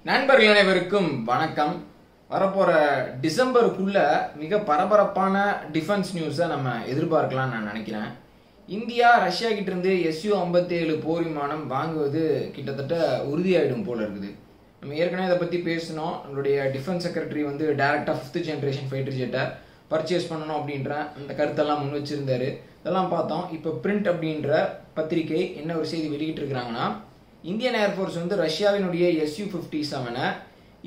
நண்பர்கள் அனைவருக்கும் வணக்கம். வரப்போற டிசம்பருக்குள்ள மிக பரபரப்பான டிஃபென்ஸ் நியூஸை நம்ம எதிர்பார்க்கலாம்னு நான் நினைக்கிறேன். இந்தியா ரஷ்யா கிட்ட இருந்து Su-57 போர் விமானம் வாங்குவது கிட்டத்தட்ட உறுதியாயிடும் போல இருக்குது. நம்ம ஏற்கனவே இதை பற்றி பேசணும். நம்மளுடைய டிஃபென்ஸ் செக்ரட்டரி டைரக்டாக 5th ஜென்ரேஷன் ஃபைட்டர் ஜெட்டை பர்ச்சேஸ் பண்ணணும் அப்படின்ற அந்த கருத்தெல்லாம் முன் வச்சிருந்தாரு. இதெல்லாம் பார்த்தோம். இப்போ பிரிண்ட் அப்படின்ற பத்திரிகை என்ன ஒரு செய்தி வெளியிட்டிருக்கிறாங்கன்னா, இந்தியன் ஏர்ஃபோர்ஸ் ரஷ்யாவினுடைய Su-57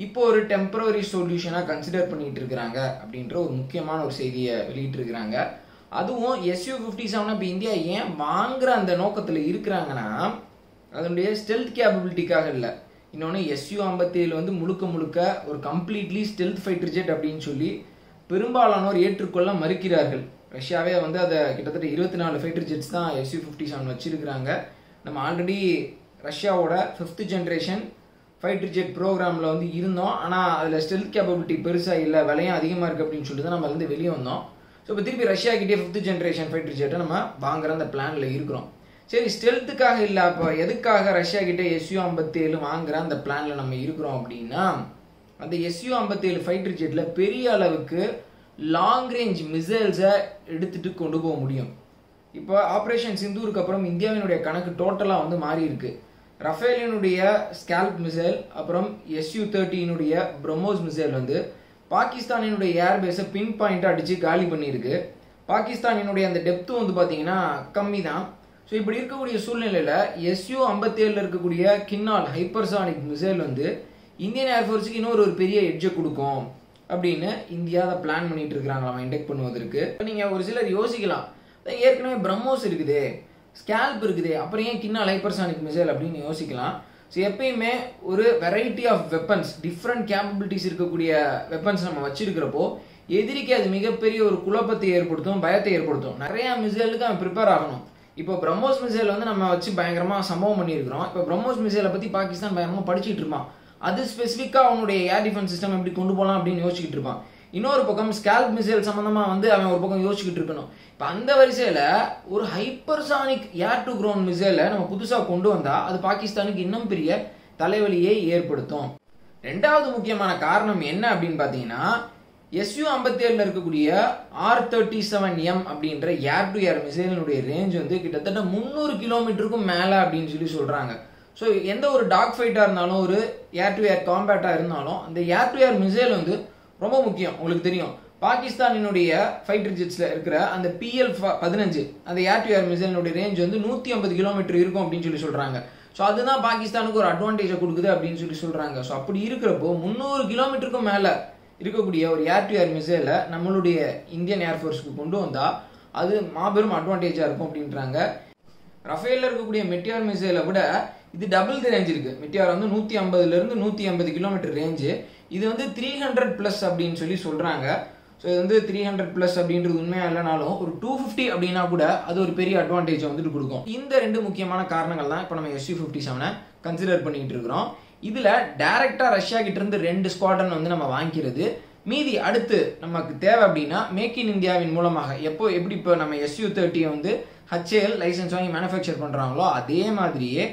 இப்போ ஒரு டெம்பரரி சொல்யூஷனாக கன்சிடர் பண்ணிட்டு இருக்கிறாங்க அப்படின்ற ஒரு முக்கியமான ஒரு செய்தியை வெளியிட்டிருக்கிறாங்க. அதுவும் Su-57 இப்போ இந்தியா ஏன் வாங்குற அந்த நோக்கத்தில் இருக்கிறாங்கன்னா, அதனுடைய ஸ்டெல்த் கேப்பபிலிட்டிக்காக இல்லை. இன்னொன்று Su-57 முழுக்க முழுக்க ஒரு கம்ப்ளீட்லி ஸ்டெல்த் ஃபைட்டர் ஜெட் அப்படின்னு சொல்லி பெரும்பாலானோர் ஏற்றுக்கொள்ள மறுக்கிறார்கள். ரஷ்யாவே அதை கிட்டத்தட்ட 24 ஃபைட்டர் ஜெட்ஸ் தான் Su-57 வச்சிருக்கிறாங்க. நம்ம ஆல்ரெடி ரஷ்யாவோட 5th ஜென்ரேஷன் ஃபைட்டர் ஜெட் ப்ரோக்ராமில் இருந்தோம். ஆனால் அதில் ஸ்டெல்த் கேப்பபிலிட்டி பெருசாக இல்லை, விலையும் அதிகமாக இருக்குது அப்படின்னு சொல்லிட்டு தான் நம்ம வெளியே வந்தோம். ஸோ இப்போ திருப்பி ரஷ்யா கிட்டே 5th ஜென்ரேஷன் ஃபைட்டர் ஜெட்டை நம்ம வாங்குற அந்த பிளானில் இருக்கிறோம். சரி, ஸ்டெல்த்துக்காக இல்லை, அப்போ எதுக்காக ரஷ்யா கிட்டே Su-57 வாங்குற அந்த பிளானில் நம்ம இருக்கிறோம் அப்படின்னா, அந்த Su-57 ஃபைட்டர் ஜெட்டில் பெரிய அளவுக்கு லாங் ரேஞ்ச் மிசைல்ஸை எடுத்துகிட்டு கொண்டு போக முடியும். இப்போ ஆப்ரேஷன் சிந்தூருக்கு அப்புறம் இந்தியாவினுடைய கணக்கு டோட்டலாக மாறி இருக்கு. ரஃபேலினுடைய ஸ்கேல்ப் மிசைல், அப்புறம் Su-30 பிரம்மோஸ் மிசைல் பாகிஸ்தானினுடைய ஏர்பேஸை பின் பாயிண்டாக அடித்து காலி பண்ணியிருக்கு. பாகிஸ்தானினுடைய அந்த டெப்த்து பார்த்தீங்கன்னா கம்மி தான். ஸோ இப்படி இருக்கக்கூடிய சூழ்நிலையில் Su-57 இருக்கக்கூடிய கின்னால் ஹைப்பர்சானிக் மிசைல் இந்தியன் ஏர்ஃபோர்ஸுக்கு இன்னொரு பெரிய எட்ஜை கொடுக்கும் அப்படின்னு இந்தியா அதை பிளான் பண்ணிட்டு இருக்கிறாங்களாம் இண்டெக்ட் பண்ணுவதற்கு. நீங்கள் ஒரு சிலர் யோசிக்கலாம், ஏற்கனவே பிரம்மோஸ் இருக்குது, ஸ்கேல்ப் இருக்குது, அப்புறம் ஏன் கின்னால் ஹைப்பர்சானிக் மிசைல் அப்படின்னு யோசிக்கலாம். ஸோ எப்பயுமே ஒரு variety of weapons, different capabilities இருக்கக்கூடிய வெப்பன்ஸ் நம்ம வச்சிருக்கிறப்போ எதிரிக்கு அது மிகப்பெரிய ஒரு குழப்பத்தை ஏற்படுத்தும், பயத்தை ஏற்படுத்தும். நிறைய மிசைலுக்கு அவன் ப்ரிப்பேர் ஆகணும். இப்போ பிரம்மோஸ் மிசைல் நம்ம வச்சு பயங்கரமாக சம்பவம் பண்ணியிருக்கிறோம். இப்போ பிரம்மோஸ் மிசைலை பற்றி பாகிஸ்தான் பயங்கரமாக படிச்சுட்டு இருப்பான். அது ஸ்பெசிஃபிக்காக அவனுடைய ஏர் டிஃபென்ஸ் சிஸ்டம் எப்படி கொண்டு போகலாம் அப்படின்னு யோசிச்சுட்டு இருப்பான். இன்னொரு பக்கம் ஸ்கேல்ப் மிசைல் சம்மந்தமாக அவன் ஒரு பக்கம் யோசிச்சுட்டு இருக்கணும். இப்போ அந்த வரிசையில் ஒரு ஹைப்பர்சானிக் ஏர் டு கிரவுண்ட் மிசைலை நம்ம புதுசாக கொண்டு வந்தால் அது பாகிஸ்தானுக்கு இன்னும் பெரிய தலைவலியை ஏற்படுத்தும். ரெண்டாவது முக்கியமான காரணம் என்ன அப்படின்னு பார்த்தீங்கன்னா, Su-57 இருக்கக்கூடிய R-37M அப்படின்ற ஏர் டு ஏர் மிசைலினுடைய ரேஞ்ச் கிட்டத்தட்ட 300 கிலோமீட்டருக்கும் மேலே அப்படின்னு சொல்லி சொல்கிறாங்க. ஸோ எந்த ஒரு டாக் ஃபைட்டாக இருந்தாலும், ஒரு ஏர் டு ஏர் காம்பேட்டாக இருந்தாலும், அந்த ஏர் டு ஏர் மிசைல் ரொம்ப முக்கியம். உங்களுக்கு தெரியும், பாகிஸ்தானினுடைய ஃபைட்டர் ஜெட்ஸில் இருக்கிற அந்த PL-15 அந்த ஏர் டு ஏர் மிசைலினுடைய ரேஞ்ச் 150 கிலோமீட்டர் இருக்கும் அப்படின்னு சொல்லி சொல்கிறாங்க. ஸோ அதுதான் பாகிஸ்தானுக்கு ஒரு அட்வான்டேஜை கொடுக்குது அப்படின்னு சொல்லி சொல்கிறாங்க. ஸோ அப்படி இருக்கிறப்போ 300 கிலோமீட்டருக்கும் மேலே இருக்கக்கூடிய ஒரு ஏர் டு ஏர் மிசைலை நம்மளுடைய இந்தியன் ஏர்ஃபோர்ஸுக்கு கொண்டு வந்தால் அது மாபெரும் அட்வான்டேஜாக இருக்கும் அப்படின்றாங்க. ரஃபேலில் இருக்கக்கூடிய மெட்டியார் மிசைலை விட இது டபுள் தி ரேஞ்ச் இருக்குது. மெட்டியார் 150 180 கிலோமீட்டர் ரேஞ்சு. இது 300+ அப்படின்னு சொல்லி சொல்கிறாங்க. ஸோ இது 300+ அப்படின்றது உண்மையாக இல்லைனாலும் ஒரு 250 அப்படின்னா கூட அது ஒரு பெரிய அட்வான்டேஜை கொடுக்கும். இந்த ரெண்டு முக்கியமான காரணங்கள் தான் இப்போ நம்ம Su-57 கன்சிடர் பண்ணிக்கிட்டு இருக்கிறோம். இதில் டைரெக்டாக ரஷ்யா கிட்ட இருந்து 2 ஸ்குவாட்ரன் நம்ம வாங்கிக்கிறது. மீதி அடுத்து நமக்கு தேவை அப்படின்னா மேக் இன் இந்தியாவின் மூலமாக எப்படி இப்போ நம்ம Su-30 HAL லைசன்ஸ் வாங்கி மேனுஃபேக்சர் பண்ணுறாங்களோ அதே மாதிரியே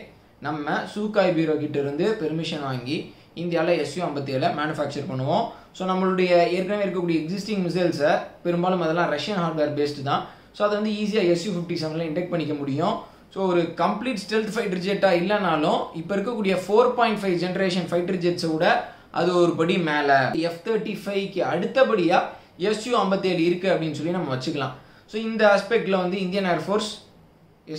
நம்ம சூகாய் பீரோ கிட்ட இருந்து பெர்மிஷன் வாங்கி இந்தியாவில் Su-57 மேனுஃபேக்சர் பண்ணுவோம். ஸோ நம்மளுடைய ஏற்கனவே இருக்கக்கூடிய எக்ஸிஸ்டிங் மிசைல்ஸை பெரும்பாலும் அதெல்லாம் ரஷ்யன் ஹார்ட்வேர் பேஸ்டு தான். ஸோ அதை ஈஸியாக Su-57 இண்டெக்ட் பண்ணிக்க முடியும். ஸோ ஒரு கம்ப்ளீட் ஸ்டெல்த் ஃபைட்டர் ஜெட்டாக இல்லைனாலும் இப்போ இருக்கக்கூடிய 4.5 ஜென்ரேஷன் ஃபைட்டர் ஜெட்ஸை விட அது ஒரு படி மேலே, F-35க்கு அடுத்தபடியாக Su-57 இருக்குது அப்படின்னு சொல்லி நம்ம வச்சுக்கலாம். ஸோ இந்த ஆஸ்பெக்டில் இந்தியன் ஏர்ஃபோர்ஸ்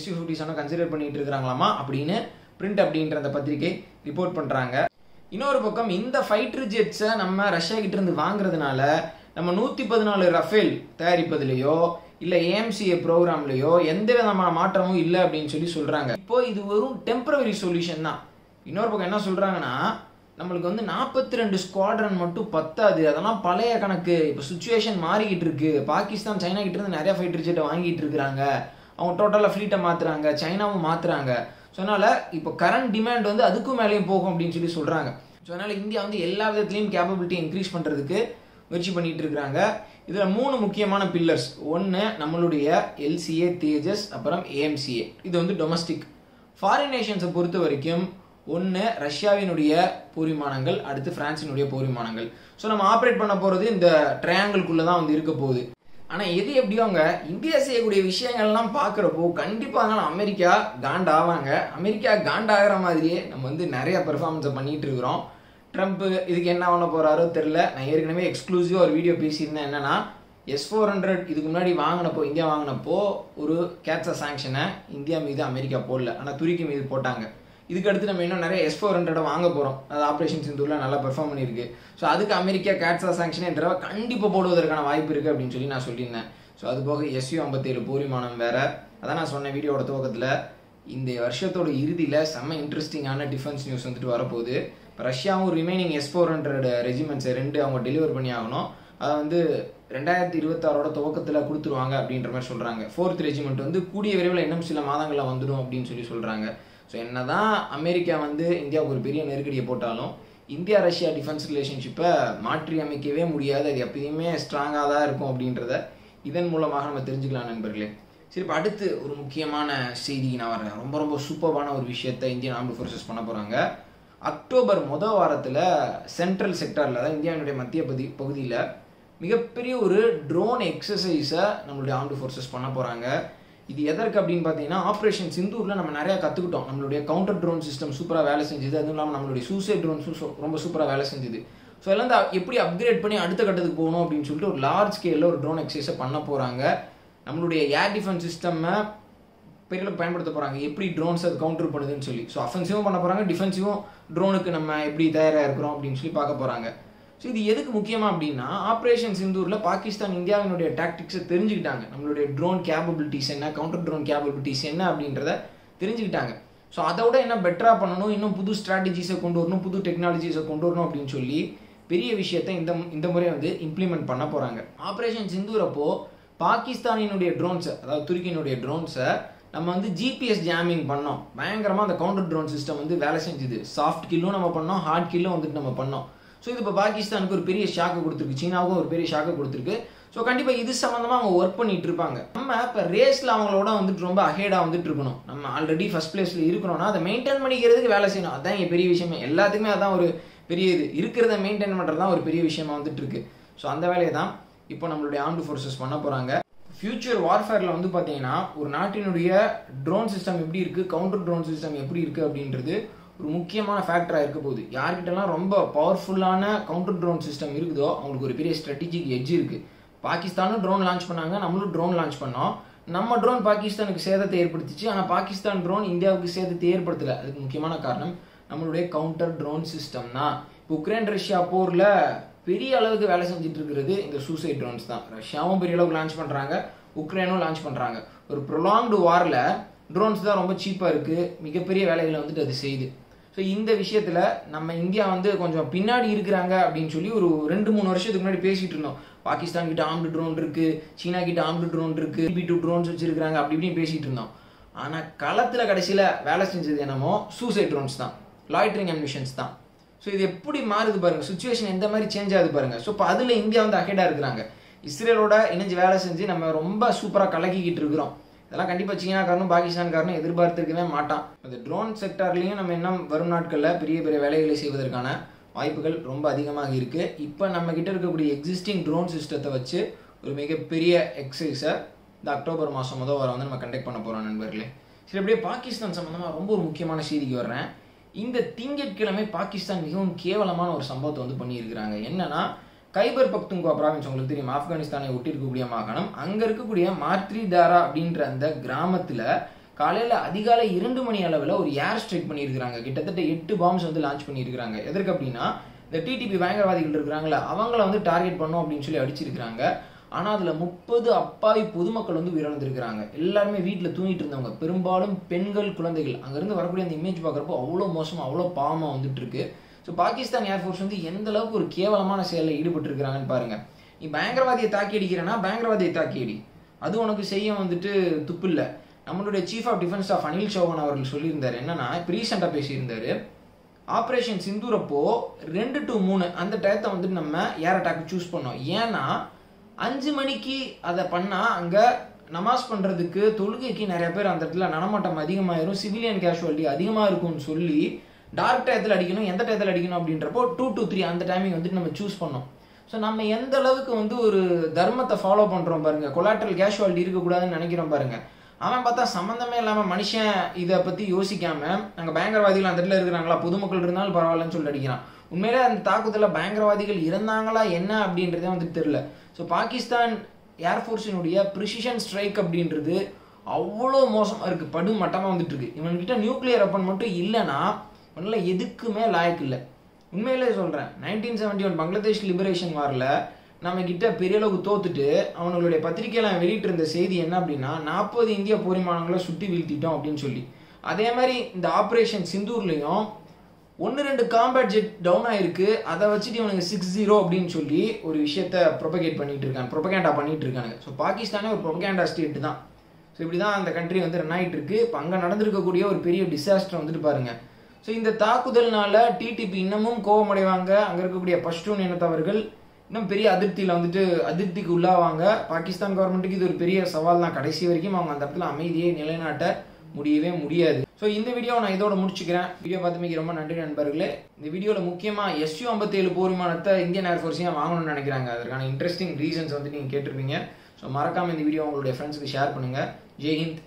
Su-57 கன்சிடர் பண்ணிட்டு இருக்கிறாங்களாமா அப்படின்னு பிரிண்ட் அப்படின்ற அந்த பத்திரிகை ரிப்போர்ட் பண்ணுறாங்க. இன்னொரு பக்கம் இந்த ஃபைட்டர் ஜெட்ஸை நம்ம ரஷ்யா கிட்ட இருந்து வாங்குறதுனால நம்ம 114 ரஃபேல் தயாரிப்பதிலையோ இல்லை AMCA ப்ரோக்ராம்லையோ எந்த விதமான மாற்றமும் இல்லை அப்படின்னு சொல்லி சொல்கிறாங்க. இப்போ இது வெறும் டெம்பரரி சொல்யூஷன் தான். இன்னொரு பக்கம் என்ன சொல்கிறாங்கன்னா, நம்மளுக்கு 42 ஸ்குவாட்ரன் மட்டும் பத்தாது, அதெல்லாம் பழைய கணக்கு. இப்போ சுச்சுவேஷன் மாறிக்கிட்டு இருக்கு. பாகிஸ்தான் சைனா கிட்ட இருந்து நிறைய ஃபைட்டர் ஜெட்டை வாங்கிட்டு இருக்கிறாங்க. அவங்க டோட்டலாக ஃப்ளீட்டை மாற்றுறாங்க, சைனாவும் மாற்றுறாங்க. ஸோ அதனால் இப்போ கரண்ட் டிமாண்ட் அதுக்கும் மேலேயும் போகும் அப்படின்னு சொல்லி சொல்கிறாங்க. ஸோ அதனால் இந்தியா எல்லா விதத்துலையும் கேப்பபிலிட்டி இன்க்ரீஸ் பண்ணுறதுக்கு முயற்சி பண்ணிட்டு இருக்கிறாங்க. இதில் 3 முக்கியமான பில்லர்ஸ். ஒன்று நம்மளுடைய LCA தேஜஸ், அப்புறம் AMCA. இது டொமஸ்டிக். ஃபாரின் நேஷன்ஸை பொறுத்த வரைக்கும் ஒன்று ரஷ்யாவினுடைய போர் விமானங்கள், அடுத்து பிரான்சினுடைய போர் விமானங்கள். ஸோ நம்ம ஆப்ரேட் பண்ண போகிறது இந்த ட்ரையாங்கிள்குள்ளே தான் வந்து இருக்க போகுது. ஆனால் எது எப்படியோ அவங்க இந்தியா செய்யக்கூடிய விஷயங்கள்லாம் பார்க்குறப்போ கண்டிப்பாக அமெரிக்கா காண்டாவாங்க. அமெரிக்கா காண்டாகிற மாதிரியே நம்ம வந்து நிறைய பெர்ஃபார்மன்ஸை பண்ணிகிட்டு இருக்கிறோம். ட்ரம்ப் இதுக்கு என்ன பண்ண போகிறாரோ தெரில. நான் ஏற்கனவே எக்ஸ்க்ளூசிவாக ஒரு வீடியோ பேசியிருந்தேன். என்னென்னா S-400 இதுக்கு முன்னாடி வாங்கினப்போ, இந்தியா வாங்கினப்போ ஒரு கேட்ஸா சாங்ஷனை இந்தியா மீது அமெரிக்கா போடல, ஆனால் துருக்கி மீது போட்டாங்க. இதுக்கு அடுத்து நம்ம இன்னும் நிறைய S-400 வாங்க போகிறோம். அது ஆப்ரேஷன் சிந்தூரில் நல்லா பெர்ஃபார்ம் பண்ணியிருக்கு. ஸோ அதுக்கு அமெரிக்கா கேட்ஸா சாங்ஷனை இந்த தடவை கண்டிப்பாக போடுவதற்கான வாய்ப்பு இருக்குது அப்படின்னு சொல்லி நான் சொல்லியிருந்தேன். ஸோ அது போக Su-57 போர் விமானம் வேறு. அதான் நான் சொன்ன வீடியோட துவக்கத்தில் இந்த வருஷத்தோட இறுதியில் செம்ம இன்ட்ரெஸ்டிங்கான டிஃபென்ஸ் நியூஸ் வந்துட்டு வரப்போகுது. இப்போ ரஷ்யாவும் ரிமைனிங் S-400 ரெஜிமெண்ட்ஸை 2 அவங்க டெலிவர் பண்ணி ஆகணும். அதை வந்து 2026 துவக்கத்தில் கொடுத்துருவாங்க அப்படின்ற மாதிரி சொல்கிறாங்க. 4th ரெஜிமெண்ட் வந்து கூடிய விரைவில் இன்னும் சில மாதங்களில் வந்துடும் அப்படின்னு சொல்லி சொல்கிறாங்க. ஸோ என்ன தான் அமெரிக்கா வந்து இந்தியாவுக்கு ஒரு பெரிய நெருக்கடியை போட்டாலும் இந்தியா ரஷ்யா டிஃபென்ஸ் ரிலேஷன்ஷிப்பை மாற்றி அமைக்கவே முடியாது. அது எப்பயுமே ஸ்ட்ராங்காக தான் இருக்கும் அப்படின்றத இதன் மூலமாக நம்ம தெரிஞ்சுக்கலாம் நண்பர்களே. சரி, இப்போ அடுத்து ஒரு முக்கியமான செய்திக்கு நான் வரேன். ரொம்ப ரொம்ப சூப்பரான ஒரு விஷயத்தை இந்தியன் ஆர்ம்டு ஃபோர்ஸஸ் பண்ண போகிறாங்க. அக்டோபர் முதல் வாரத்தில் சென்ட்ரல் செக்டாரில், அதாவது இந்தியாவினுடைய மத்திய பகுதியில் மிகப்பெரிய ஒரு ட்ரோன் எக்ஸசைஸை நம்மளுடைய ஆர்ம்டு ஃபோர்ஸஸ் பண்ண போகிறாங்க. இது எதற்கு அப்படின்னு பார்த்தீங்கன்னா, ஆப்ரேஷன் சிந்தூரில் நம்ம நிறையா கற்றுக்கிட்டோம். நம்மளுடைய கவுண்டர் ட்ரோன் சிஸ்டம் சூப்பராக வேலை செஞ்சுது. அதுவும் இல்லாமல் நம்மளுடைய சூசைட் ட்ரோன்ஸும் ரொம்ப சூப்பராக வேலை செஞ்சுது. ஸோ எல்லாம் எப்படி அப்கிரேட் பண்ணி அடுத்த கட்டத்துக்கு போகணும் அப்படின்னு சொல்லிட்டு ஒரு லார்ஜ் ஸ்கேலில் ஒரு ட்ரோன் எக்ஸசைஸை பண்ண போகிறாங்க. நம்மளுடைய ஏர் டிஃபென்ஸ் சிஸ்டம்மை பெரிய பயன்படுத்த போகிறாங்க, எப்படி ட்ரோன்ஸ் அது கவுண்டர் பண்ணுதுன்னு சொல்லி. ஸோ அஃபென்சிவும் பண்ண போகிறாங்க, டிஃபென்சிவும் ட்ரோனுக்கு நம்ம எப்படி தயாராக இருக்கிறோம் அப்படின்னு சொல்லி பார்க்க போகிறாங்க. ஸோ இது எதுக்கு முக்கியமாக அப்படின்னா, ஆப்ரேஷன் சிந்தூரில் பாகிஸ்தான் இந்தியாவினுடைய டாக்டிக்ஸை தெரிஞ்சுக்கிட்டாங்க. நம்மளுடைய ட்ரோன் கேப்பபிலிட்டிஸ் என்ன, கவுண்டர் ட்ரோன் கேப்பபிலிட்டிஸ் என்ன அப்படின்றத தெரிஞ்சுக்கிட்டாங்க. ஸோ அதோட என்ன பெட்டராக பண்ணணும், இன்னும் புது ஸ்ட்ராட்டஜிஸை கொண்டு வரணும், புது டெக்னாலஜிஸை கொண்டு வரணும் அப்படின்னு சொல்லி பெரிய விஷயத்தை இந்த முறை வந்து இம்ப்ளிமெண்ட் பண்ண போகிறாங்க. ஆப்ரேஷன் சிந்தூர் அப்போ பாகிஸ்தானினுடைய ட்ரோன்ஸை, அதாவது துருக்கியினுடைய ட்ரோன்ஸை நம்ம வந்து ஜிபிஎஸ் ஜாமிங் பண்ணோம். பயங்கரமாக அந்த கவுண்டர் ட்ரோன் சிஸ்டம் வந்து வேலை செஞ்சுது. சாஃப்ட் கில்லும் நம்ம பண்ணோம், ஹார்ட் கில்லும் வந்துட்டு நம்ம பண்ணோம். ஸோ இது இப்போ பாகிஸ்தானுக்கு ஒரு பெரிய ஷாக்கு கொடுத்துருக்கு, சீனாவுக்கும் ஒரு பெரிய ஷாக்கு கொடுத்துருக்கு. ஸோ கண்டிப்பாக இது சம்மந்தமாக அவங்க ஒர்க் பண்ணிட்டு இருப்பாங்க. நம்ம இப்போ ரேஸில் அவங்களோட வந்துட்டு ரொம்ப அஹேடாக வந்துட்டு இருக்கணும். நம்ம ஆல்ரெடி ஃபர்ஸ்ட் பிளேஸில் இருக்கிறோம்னா அதை மெயின்டைன் பண்ணிக்கிறதுக்கு வேலை செய்யணும். அதுதான் இங்கே பெரிய விஷயமே. எல்லாத்துக்குமே அதான் ஒரு பெரிய இது, இருக்கிறத மெயின்டைன் பண்ணுறது தான் ஒரு பெரிய விஷயமா வந்துட்டு இருக்கு. ஸோ அந்த வேலையை தான் இப்போ நம்மளுடைய ஆர்ம்டு ஃபோர்ஸஸ் பண்ண போகிறாங்க. ஃபியூச்சர் வார்ஃபேரில் வந்து பார்த்தீங்கன்னா, ஒரு நாட்டினுடைய ட்ரோன் சிஸ்டம் எப்படி இருக்குது, கவுண்டர் ட்ரோன் சிஸ்டம் எப்படி இருக்குது அப்படின்றது ஒரு முக்கியமான ஃபேக்டராக இருக்க போகுது. யார்கிட்டலாம் ரொம்ப பவர்ஃபுல்லான கவுண்டர் ட்ரோன் சிஸ்டம் இருக்குதோ அவங்களுக்கு ஒரு பெரிய ஸ்ட்ராட்டஜிக் எட்ஜ் இருக்குது. பாகிஸ்தானும் ட்ரோன் லான்ச் பண்ணாங்க, நம்மளும் ட்ரோன் லான்ச் பண்ணோம். நம்ம ட்ரோன் பாகிஸ்தானுக்கு சேதத்தை ஏற்படுத்திச்சு, ஆனால் பாகிஸ்தான் ட்ரோன் இந்தியாவுக்கு சேதத்தை ஏற்படுத்தலை. அதுக்கு முக்கியமான காரணம் நம்மளுடைய கவுண்டர் ட்ரோன் சிஸ்டம் தான். இப்போ உக்ரைன் ரஷ்யா போரில் பெரிய அளவுக்கு வேலை செஞ்சுட்டு இருக்கிறது இந்த சூசைட் ட்ரோன்ஸ் தான். ரஷ்யாவும் பெரிய அளவுக்கு லான்ச் பண்ணுறாங்க, உக்ரைனும் லான்ச் பண்ணுறாங்க. ஒரு ப்ரொலாங்டு வாரில் ட்ரோன்ஸ் தான் ரொம்ப சீப்பாக இருக்குது, மிகப்பெரிய வேலைகளை வந்துட்டு அது செய்யுது. ஸோ இந்த விஷயத்தில் நம்ம இந்தியா வந்து கொஞ்சம் பின்னாடி இருக்கிறாங்க அப்படின்னு சொல்லி ஒரு 2-3 வருஷத்துக்கு முன்னாடி பேசிகிட்டு இருந்தோம். பாகிஸ்தான் கிட்ட ஆர்ம்டு ட்ரோன் இருக்குது, சீனா கிட்ட ஆர்ம்டு ட்ரோன் இருக்குது, B-2 ட்ரோன்ஸ் வச்சுருக்காங்க, அப்படி இப்படின்னு பேசிகிட்டு இருந்தோம். ஆனால் களத்தில் கடைசியில் வேலை செஞ்சது என்னமோ சூசைட் ட்ரோன்ஸ் தான், லாய்டரிங் அம்யூனிஷன்ஸ் தான். ஸோ இது எப்படி மாறுது பாருங்கள், சுச்சுவேஷன் எந்த மாதிரி சேஞ்ச் ஆகுது பாருங்கள். ஸோ இப்போ அதில் இந்தியா வந்து அஹெடாக இருக்கிறாங்க. இஸ்ரேலோட இணைஞ்சு வேலை செஞ்சு நம்ம ரொம்ப சூப்பராக கலக்கிக்கிட்டு இருக்கிறோம். இதெல்லாம் கண்டிப்பாக சீனாக்காரனும் பாகிஸ்தான்காரனும் எதிர்பார்த்துருக்கவே மாட்டான். இந்த ட்ரோன் செக்டார்லேயும் நம்ம இன்னும் வரும் நாட்களில் பெரிய பெரிய வேலைகளை செய்வதற்கான வாய்ப்புகள் ரொம்ப அதிகமாக இருக்குது. இப்போ நம்ம கிட்ட இருக்கக்கூடிய எக்ஸிஸ்டிங் ட்ரோன் சிஸ்டத்தை வச்சு ஒரு மிகப்பெரிய எக்ஸசைஸை இந்த அக்டோபர் மாதம் முதல் வாரம் வந்து நம்ம கண்டக்ட் பண்ண போகிறோம் நண்பர்களே. சரி, அப்படியே பாகிஸ்தான் சம்மந்தமாக ரொம்ப ஒரு முக்கியமான செய்திக்கு வர்றேன். இந்த திங்கட்கிழமை பாகிஸ்தான் மிகவும் கேவலமான ஒரு சம்பவத்தை வந்து பண்ணியிருக்கிறாங்க. என்னன்னா, கைபர் பக்துன்குவா ப்ராவின்ஸ் உங்களுக்கு தெரியும், ஆப்கானிஸ்தானை ஒட்டி இருக்கக்கூடிய மாகாணம். அங்கே இருக்கக்கூடிய மார்த்ரி தாரா அப்படின்ற அந்த கிராமத்தில் காலையில் அதிகாலை 2 மணி அளவில் ஒரு ஏர் ஸ்ட்ரைக் பண்ணியிருக்கிறாங்க. கிட்டத்தட்ட 8 பாம்ஸ் வந்து லான்ச் பண்ணியிருக்கிறாங்க. எதற்கு அப்படின்னா, இந்த டிடிபி பயங்கரவாதிகள் இருக்கிறாங்களே அவங்கள வந்து டார்கெட் பண்ணோம் அப்படின்னு சொல்லி அடிச்சிருக்கிறாங்க. ஆனால் அதில் 30 அப்பாவி பொதுமக்கள் வந்து உயிரிழந்திருக்கிறாங்க. எல்லாருமே வீட்டில் தூங்கிட்டு இருந்தவங்க, பெரும்பாலும் பெண்கள், குழந்தைகள். அங்கேருந்து வரக்கூடிய அந்த இமேஜ் பார்க்குறப்போ அவ்வளோ மோசமாக, அவ்வளோ பாவமாக வந்துட்டு இருக்கு. ஸோ பாகிஸ்தான் ஏர்ஃபோர்ஸ் வந்து எந்த அளவுக்கு ஒரு கேவலமான செயலில் ஈடுபட்டு இருக்கிறாங்கன்னு பாருங்கள். நீ பயங்கரவாதியை தாக்கி அடிக்கிறேன்னா பயங்கரவாதியை தாக்கி அடி, அது உனக்கு செய்ய வந்துட்டு துப்பு இல்லை. நம்மளுடைய chief of defence staff Anil Chauhan அவர்கள் சொல்லியிருந்தார். என்னன்னா, இப்போ ரீசெண்டாக பேசியிருந்தார், ஆப்ரேஷன் சிந்தூர் அப்போ 2 to 3 அந்த டயத்தை வந்துட்டு நம்ம ஏர் அட்டாக் சூஸ் பண்ணோம். ஏன்னா 5 மணிக்கு அதை பண்ணால் அங்கே நமாஸ் பண்ணுறதுக்கு, தொழுகைக்கு நிறைய பேர் அந்த இடத்துல நடமாட்டம் அதிகமாகிடும், சிவிலியன் கேஷுவாலிட்டி அதிகமாக இருக்கும்னு சொல்லி டார்க் டயத்தில் அடிக்கணும், எந்த டயத்தில் அடிக்கணும் அப்படின்றப்போ 2 to 3 அந்த டைமிங் வந்துட்டு நம்ம சூஸ் பண்ணோம். ஸோ நம்ம எந்த அளவுக்கு வந்து ஒரு தர்மத்தை ஃபாலோ பண்ணுறோம் பாருங்கள், கொலாட்ரல் கேஷுவாலிட்டி இருக்கக்கூடாதுன்னு நினைக்கிறோம் பாருங்கள். அவன் பார்த்தா சம்மந்தமே இல்லாமல் மனுஷன் இதை பற்றி யோசிக்காமல் நாங்கள் பயங்கரவாதிகள் அந்த இடத்துல இருக்கிறாங்களா, பொதுமக்கள் இருந்தாலும் பரவாயில்லன்னு சொல்லிட்டு அடிக்கிறான். உண்மையிலே அந்த தாக்குதலில் பயங்கரவாதிகள் இருந்தாங்களா என்ன அப்படின்றதே வந்துட்டு தெரியல. ஸோ பாகிஸ்தான் ஏர்ஃபோர்ஸினுடைய ப்ரிசிஷன் ஸ்ட்ரைக் அப்படின்றது அவ்வளோ மோசமாக இருக்குது, படு மட்டமாக வந்துட்டு இருக்கு. இவன்கிட்ட நியூக்ளியர் வெப்பன் மட்டும் இல்லைன்னா இவனால எதுக்குமே லாய்க்கு இல்லை. உண்மையிலே சொல்கிறேன், 1971 பங்களாதேஷ் லிபரேஷன் வாரில் நம்ம கிட்ட பெரிய அளவுக்கு தோத்துட்டு அவங்களுடைய பத்திரிகையில் வெளியிட்டு இருந்த செய்தி என்ன அப்படின்னா 40 இந்திய போர் விமானங்களை சுட்டி வீழ்த்திட்டோம் அப்படின்னு சொல்லி. அதே மாதிரி இந்த ஆப்ரேஷன் சிந்தூர்லையும் 1-2 காம்பேட் ஜெட் டவுன் ஆயிருக்கு, அதை வச்சுட்டு இவனுங்க 6-0 அப்படின்னு சொல்லி ஒரு விஷயத்த ப்ரொபகேட் பண்ணிட்டு இருக்காங்க, ப்ரொபகேண்டா பண்ணிட்டு இருக்காங்க. ஸோ பாகிஸ்தானே ஒரு ப்ரொபகேண்டா ஸ்டேட் தான். ஸோ இப்படி தான் அந்த கண்ட்ரி வந்து ரன் ஆகிட்டு இருக்கு. இப்போ அங்கே நடந்திருக்கக்கூடிய ஒரு பெரிய டிசாஸ்டர் வந்துட்டு பாருங்க. ஸோ இந்த தாக்குதல்னால டிடிபி இன்னமும் கோபமடைவாங்க, அங்கே இருக்கக்கூடிய பஷ்டூன் இனத்தவர்கள் இன்னும் பெரிய அதிருப்திக்கு உள்ளாவாங்க. பாகிஸ்தான் கவர்மெண்ட்டுக்கு இது ஒரு பெரிய சவால் தான். கடைசி வரைக்கும் அவங்க அந்த இடத்துல அமைதியை நிலைநாட்ட முடியவே முடியாது. ஸோ இந்த வீடியோ நான் இதோட முடிச்சுக்கிறேன். வீடியோ பார்த்துமைக்கு ரொம்ப நன்றி நண்பர்களே. இந்த வீடியோவில் முக்கியமாக Su-57 போர் விமானத்தை இந்தியன் ஏர்ஃபோர்ஸையும் வாங்கணும்னு நினைக்கிறாங்க. அதற்கான இன்ட்ரெஸ்டிங் ரீசன்ஸ் வந்து நீங்கள் கேட்டிருப்பீங்க. ஸோ மறக்காமல் இந்த வீடியோ உங்களுடைய ஃப்ரெண்ட்ஸுக்கு ஷேர் பண்ணுங்கள். ஜெய் ஹிந்த்.